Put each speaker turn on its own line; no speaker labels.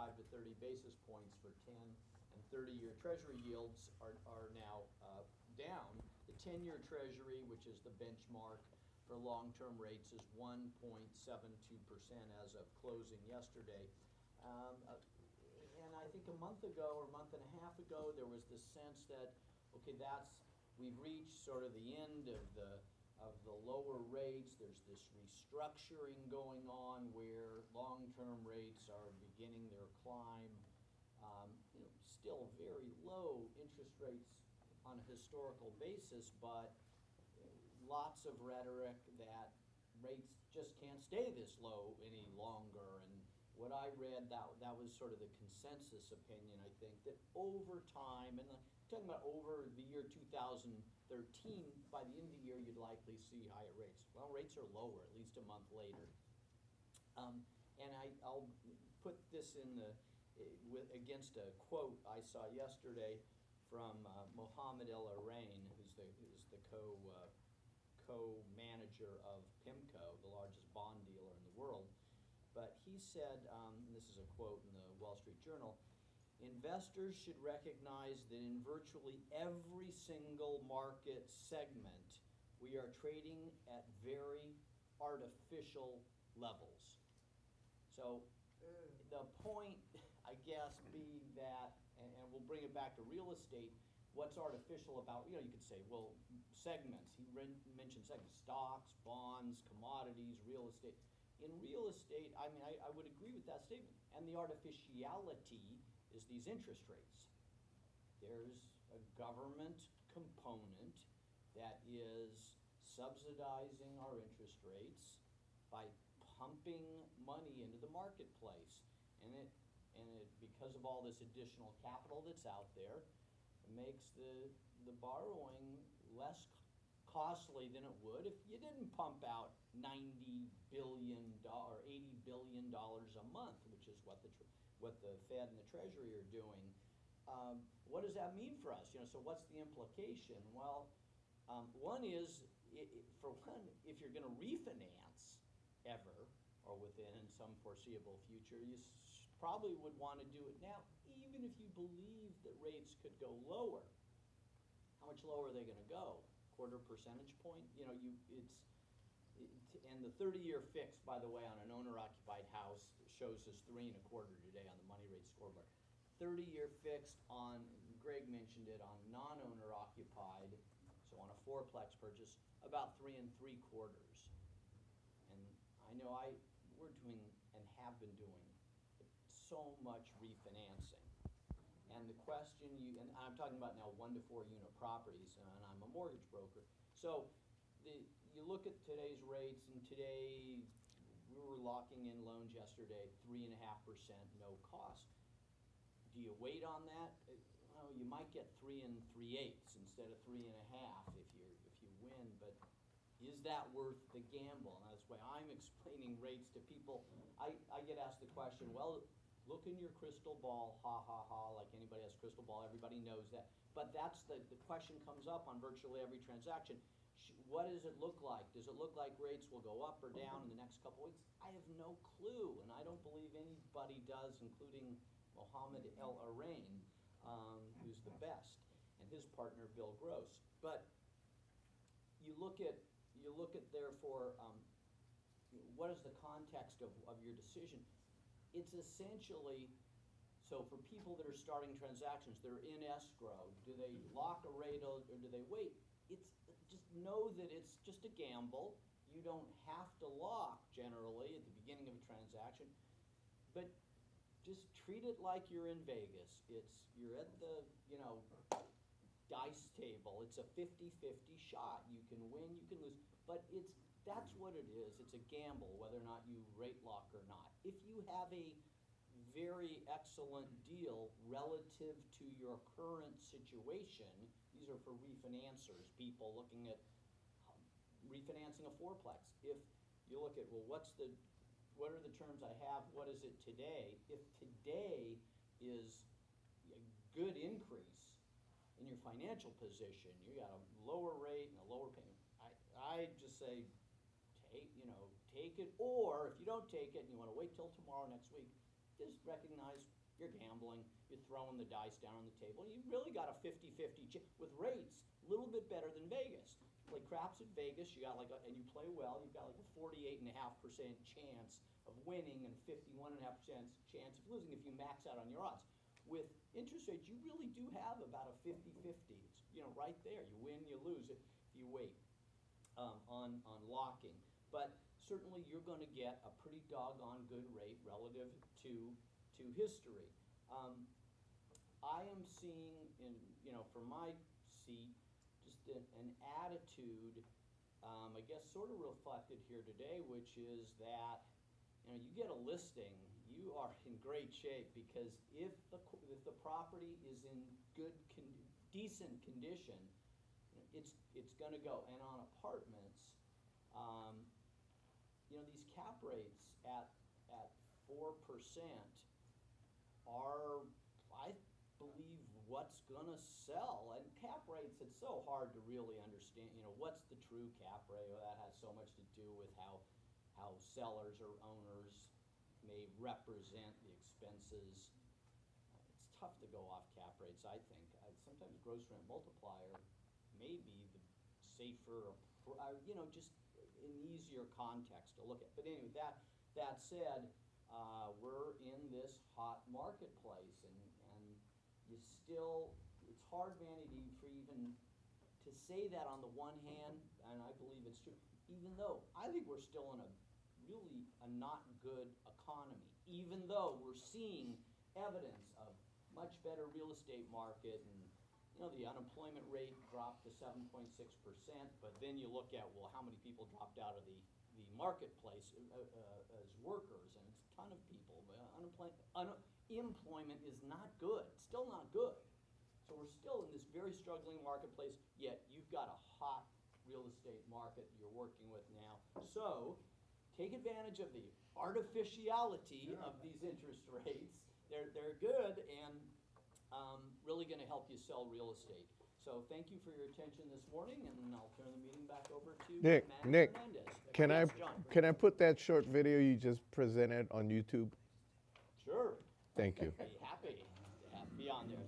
25 to 30 basis points for 10 and 30-year Treasury yields are now down. The 10-year Treasury, which is the benchmark for long-term rates, is 1.72% as of closing yesterday. And I think a month ago or a month and a half ago, there was this sense that, okay, we've reached sort of the end of the lower rates. There's this restructuring going on where long-term rates are beginning their climb. Still very low interest rates on a historical basis, but lots of rhetoric that rates just can't stay this low any longer. And what I read, that was sort of the consensus opinion, I think, that over time, and I'm talking about over the year 2013, by the end of the year, you'd likely see higher rates. Well, rates are lower, at least a month later. And I'll put this in against a quote I saw yesterday from Mohammed El-Arain, who's the co-manager of PIMCO, the largest bond dealer in the world. But he said, and this is a quote in the Wall Street Journal, "Investors should recognize that in virtually every single market segment, we are trading at very artificial levels." So the point, I guess, being that, and we'll bring it back to real estate, what's artificial about, you could say, well, segments. He mentioned segments: stocks, bonds, commodities, real estate. In real estate, I mean, I would agree with that statement. And the artificiality is these interest rates. There's a government component that is subsidizing our interest rates by pumping money into the marketplace. And it because of all this additional capital that's out there, it makes the borrowing less costly than it would if you didn't pump out $90 billion or $80 billion a month, which is what the Fed and the Treasury are doing. What does that mean for us? So what's the implication? Well, one is, for one, if you're going to refinance ever or within some foreseeable future, you probably would want to do it now, even if you believe that rates could go lower. How much lower are they going to go? Quarter percentage point? And the 30-year fixed, by the way, on an owner-occupied house shows us 3.25 today on the money rate scoreboard. 30-year fixed on, Greg mentioned it, on non-owner occupied, so on a fourplex purchase, about 3.75. And I know we're doing and have been doing so much refinancing. And the question and I'm talking about now 1 to 4 unit properties, and I'm a mortgage broker. So you look at today's rates, and today we were locking in loans yesterday, 3.5% no cost. Do you wait on that? Well, you might get 3 3/8 instead of 3.5 if you win, but is that worth the gamble? And that's why I'm explaining rates to people. I get asked the question, well, look in your crystal ball, ha ha ha, like anybody has a crystal ball, everybody knows that. But that's the question comes up on virtually every transaction. What does it look like? Does it look like rates will go up or down in the next couple of weeks? I have no clue, and I don't believe anybody does, including Mohammed El-Arain, who's the best, and his partner, Bill Gross. But you look at therefore, what is the context of your decision? It's essentially, so for people that are starting transactions, they're in escrow, do they lock a rate or do they wait? It's just know that it's just a gamble. You don't have to lock generally at the beginning of a transaction, but just treat it like you're in Vegas. You're at the dice table. It's a 50-50 shot. You can win, you can lose, but that's what it is. It's a gamble whether or not you rate lock or not. If you have a very excellent deal relative to your current situation, these are for refinancers, people looking at refinancing a fourplex. If you look at, well, what are the terms I have? What is it today? If today is a good increase in your financial position, you got a lower rate and a lower payment, I just say take it, or if you don't take it and you want to wait till tomorrow, next week, just recognize you're gambling, you're throwing the dice down on the table. You've really got a 50-50 with rates, a little bit better than Vegas. Play craps at Vegas, you got like and you play well, you've got like a 48.5% chance of winning and 51.5% chance of losing if you max out on your odds. With interest rates, you really do have about a 50-50. It's, you know, right there. You win, you lose if you wait on locking. But certainly you're going to get a pretty doggone good rate relative to history. I am seeing from my seat just an attitude, I guess sort of reflected here today, which is that you get a listing, you are in great shape, because if the property is in good, decent condition, it's going to go. And on apartments, these cap rates at 4% are, I believe, what's going to sell. And cap rates, it's so hard to really understand, what's the true cap rate? Well, that has so much to do with how sellers or owners may represent the expenses. It's tough to go off cap rates, I think. Sometimes gross rent multiplier may be the safer, just an easier context to look at. But anyway, that said, we're in this hot marketplace, and it's hard, Vanity, for even to say that on the one hand, and I believe it's true, even though I think we're still in a not good economy, even though we're seeing evidence of much better real estate market, and the unemployment rate dropped to 7.6%, but then you look at, well, how many people dropped out of the marketplace as workers, and it's a ton of people. Employment is not good, it's still not good. So we're still in this very struggling marketplace, yet you've got a hot real estate market you're working with now. So take advantage of the artificiality of these interest rates. They're good and really going to help you sell real estate. So thank you for your attention this morning, and I'll turn the meeting back over to
Nick,
Hernandez.
can I put that short video you just presented on YouTube?
Sure.
Thank you.
Be happy to be on there.